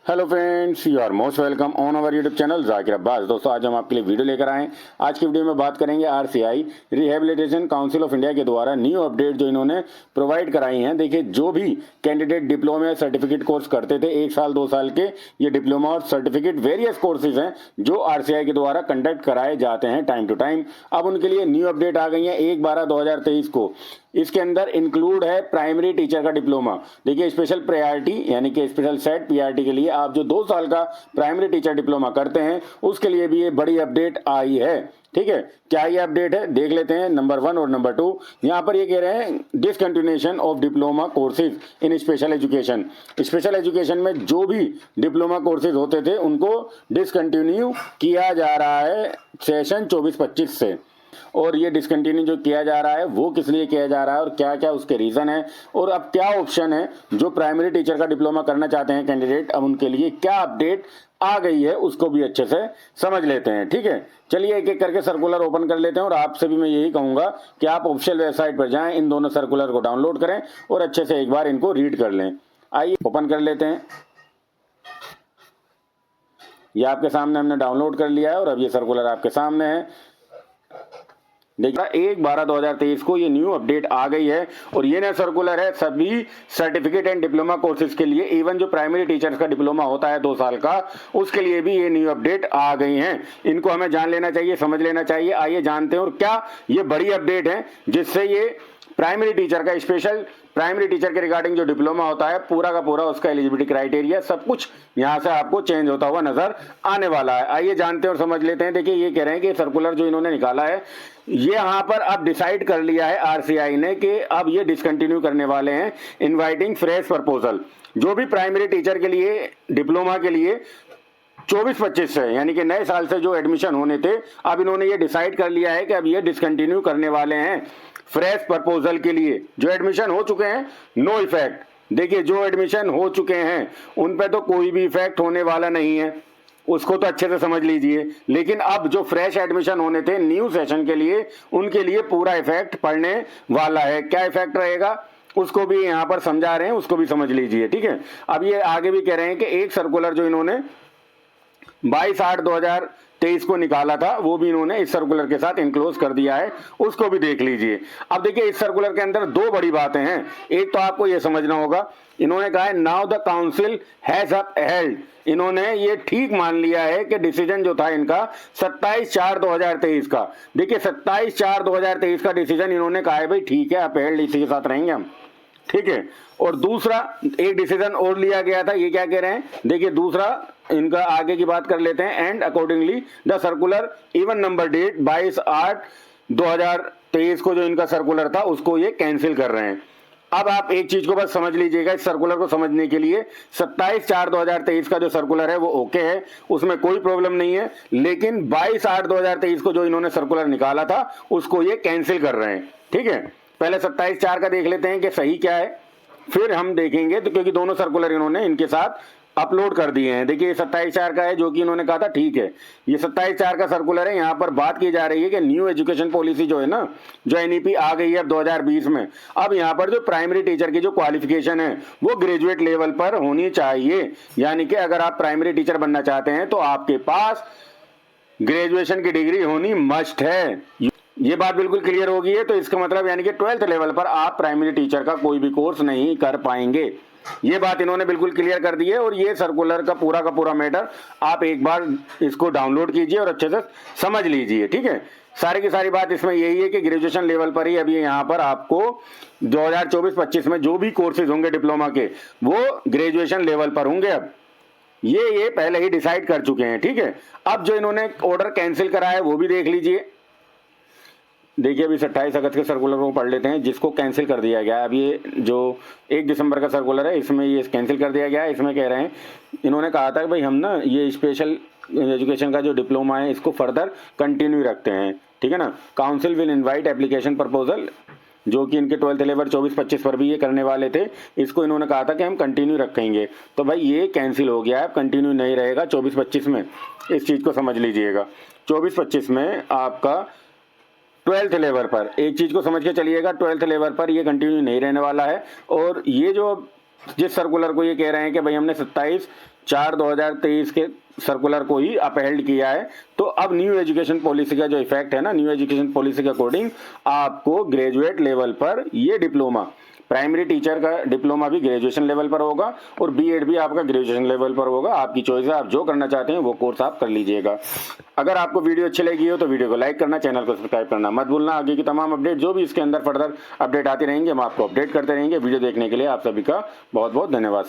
Hello friends, you are most welcome on our YouTube channel Zakir Abbas. दोस्तों, आज हम आपके लिए वीडियो लेकर आए हैं। आज की वीडियो में बात करेंगे RCI rehabilitation council of India के द्वारा न्यू अपडेट जो इन्होंने प्रोवाइड कराई हैं। देखिए, जो भी कैंडिडेट डिप्लोमा या सर्टिफिकेट कोर्स करते थे 1 साल 2 साल के, ये डिप्लोमा और सर्टिफिकेट वेरियस कोर्सेज हैं जो आरसीआई के द्वारा कंडक्ट कराए जाते हैं टाइम टू टाइम। अब उनके लिए न्यू अपडेट आ गई है 1/12/2023 को। इसके अंदर इंक्लूड है प्राइमरी टीचर का डिप्लोमा। देखिए, स्पेशल प्रायोरिटी यानी कि स्पेशल सेट पीआरटी के लिए आप जो 2 साल का प्राइमरी टीचर डिप्लोमा करते हैं उसके लिए भी ये बड़ी अपडेट आई है। ठीक है, क्या ये अपडेट है देख लेते हैं। नंबर 1 और नंबर 2 यहाँ पर ये कह रहे हैं discontinuation of diploma courses in special education. Special education में जो भी डिप्लोमा कोर्सेज होते थे उनको डिसकंटिन्यू किया जा रहा है सेशन 24-25 से। और ये डिसकंटिन्यू जो किया जा रहा है वो किस लिए किया जा रहा है और क्या क्या उसके रीज़न है, और अब क्या ऑप्शन है जो प्राइमरी टीचर का डिप्लोमा करना चाहते हैं कैंडिडेट, अब उनके लिए क्या अपडेट आ गई है उसको भी अच्छे से समझ लेते हैं। ठीक है, चलिए एक एक करके सर्कुलर ओपन कर लेते हैं। और आपसे भी मैं यही कहूँगा कि आप ऑफिशियल वेबसाइट पर जाएँ, इन दोनों सर्कुलर को डाउनलोड करें और अच्छे से एक बार इनको रीड कर लें। आइए ओपन कर लेते हैं। ये आपके सामने हमने डाउनलोड कर लिया है और अब ये सर्कुलर आपके सामने है। देखिए, 1/12/2023 को ये न्यू अपडेट आ गई है और ये नया सर्कुलर है सभी सर्टिफिकेट एंड डिप्लोमा कोर्सेज के लिए। इवन जो प्राइमरी टीचर्स का डिप्लोमा होता है 2 साल का, उसके लिए भी ये न्यू अपडेट आ गई हैं। इनको हमें जान लेना चाहिए, समझ लेना चाहिए। आइए जानते हैं और क्या ये बड़ी अपडेट है जिससे ये प्राइमरी टीचर का स्पेशल प्राइमरी टीचर के रिगार्डिंग जो डिप्लोमा होता है पूरा का पूरा उसका एलिजिबिलिटी क्राइटेरिया सब कुछ यहाँ से आपको चेंज होता हुआ नजर आने वाला है। आइए जानते हैं और समझ लेते हैं। देखिए, ये कह रहे हैं कि सर्कुलर जो इन्होंने निकाला है ये यहाँ पर अब डिसाइड कर लिया है आरसीआई ने कि अब ये डिसकंटिन्यू करने वाले हैं इनवाइटिंग फ्रेश प्रपोजल। जो भी प्राइमरी टीचर के लिए डिप्लोमा के लिए 24-25 से यानी कि नए साल से जो एडमिशन होने थे, अब इन्होंने ये डिसाइड कर लिया है कि अब ये डिसकंटिन्यू करने वाले हैं फ्रेश प्रपोजल के लिए। जो एडमिशन हो चुके हैं नो इफेक्ट। देखिए, जो एडमिशन हो चुके हैं उन पे तो कोई भी इफेक्ट होने वाला नहीं है, उसको तो अच्छे से समझ लीजिए। लेकिन अब जो फ्रेश एडमिशन होने थे न्यू सेशन के लिए, उनके लिए पूरा इफेक्ट पड़ने वाला है। क्या इफेक्ट रहेगा उसको भी यहाँ पर समझा रहे हैं, उसको भी समझ लीजिए। ठीक है, अब ये आगे भी कह रहे हैं कि एक सर्कुलर जो इन्होंने 22/8/2023 को निकाला था वो भी इन्होंने इस सर्कुलर के साथ इनक्लोज कर दिया है, उसको भी देख लीजिए। अब देखिए, इस सर्कुलर के अंदर 2 बड़ी बातें हैं। एक तो आपको ये समझना होगा, इन्होंने कहा है now the council has upheld. इन्होंने ये ठीक मान लिया है कि डिसीजन जो था इनका 27/4/2023 का। देखिए, 27/4/2023 का डिसीजन इन्होंने कहा है भाई ठीक है, अपहेल्ड, इसी के साथ रहेंगे हम। ठीक है, और दूसरा एक डिसीजन और लिया गया था, ये क्या कह रहे हैं देखिए, दूसरा इनका आगे की बात कर लेते हैं। And accordingly the circular even number date 22/8/2023 को जो इनका सर्कुलर था उसको ये कैंसिल कर रहे हैं। अब आप एक चीज को बस समझ लीजिएगा, इस सर्कुलर को समझने के लिए 27/4/2023 का जो सर्कुलर है वो ओके है, उसमें कोई प्रॉब्लम नहीं है। लेकिन 22/8/2023 को जो इन्होंने सर्कुलर निकाला था उसको ये कैंसिल कर रहे हैं। ठीक है, पहले 27/4 का देख लेते हैं कि सही क्या है, फिर हम देखेंगे। तो क्योंकि दोनों सर्कुलर इन्होंने इनके साथ अपलोड कर दिए हैं। देखिए, 27/4 का है जो कि इन्होंने कहा था ठीक है, ये 27/4 का सर्कुलर है। यहाँ पर बात की जा रही है कि न्यू एजुकेशन पॉलिसी जो है ना, जो एनईपी आ गई है अब 2020 में, अब यहाँ पर जो प्राइमरी टीचर की जो क्वालिफिकेशन है वो ग्रेजुएट लेवल पर होनी चाहिए। यानी कि अगर आप प्राइमरी टीचर बनना चाहते हैं तो आपके पास ग्रेजुएशन की डिग्री होनी मस्ट है। ये बात बिल्कुल क्लियर होगी है। तो इसका मतलब यानी कि 12th लेवल पर आप प्राइमरी टीचर का कोई भी कोर्स नहीं कर पाएंगे। ये बात इन्होंने बिल्कुल क्लियर कर दी है। और ये सर्कुलर का पूरा मैटर आप एक बार इसको डाउनलोड कीजिए और अच्छे से समझ लीजिए। ठीक है, सारी की सारी बात इसमें यही है कि ग्रेजुएशन लेवल पर ही अभी यहाँ पर आपको 2024-25 में जो भी कोर्सेज होंगे डिप्लोमा के वो ग्रेजुएशन लेवल पर होंगे। अब ये पहले ही डिसाइड कर चुके हैं। ठीक है, अब जो इन्होंने ऑर्डर कैंसिल करा है वो भी देख लीजिए। देखिए, अभी 28 अगस्त के सर्कुलर को पढ़ लेते हैं जिसको कैंसिल कर दिया गया है। अब ये जो 1 दिसंबर का सर्कुलर है इसमें ये कैंसिल कर दिया गया है। इसमें कह रहे हैं, इन्होंने कहा था कि भाई हम ना ये स्पेशल एजुकेशन का जो डिप्लोमा है इसको फर्दर कंटिन्यू रखते हैं। ठीक है ना, council will invite application proposal, जो कि इनके 12th लेवल 24-25 पर भी ये करने वाले थे, इसको इन्होंने कहा था कि हम कंटिन्यू रखेंगे। तो भाई ये कैंसिल हो गया है, अब कंटिन्यू नहीं रहेगा 24-25 में। इस चीज़ को समझ लीजिएगा, 24-25 में आपका 12th लेवल पर एक चीज़ को समझ के चलिएगा, 12th लेवल पर ये कंटिन्यू नहीं रहने वाला है। और ये जो जिस सर्कुलर को ये कह रहे हैं कि भाई हमने 27/4/2023 के सर्कुलर को ही अपहेल्ड किया है, तो अब न्यू एजुकेशन पॉलिसी का जो इफेक्ट है ना, न्यू एजुकेशन पॉलिसी के अकॉर्डिंग आपको ग्रेजुएट लेवल पर ये डिप्लोमा, प्राइमरी टीचर का डिप्लोमा भी ग्रेजुएशन लेवल पर होगा और बीएड भी आपका ग्रेजुएशन लेवल पर होगा। आपकी चॉइस है, आप जो करना चाहते हैं वो कोर्स आप कर लीजिएगा। अगर आपको वीडियो अच्छी लगी हो तो वीडियो को लाइक करना, चैनल को सब्सक्राइब करना मत भूलना। आगे की तमाम अपडेट जो भी इसके अंदर फर्दर अपडेट आती रहेंगे हम आपको अपडेट करते रहेंगे। वीडियो देखने के लिए आप सभी का बहुत बहुत धन्यवाद।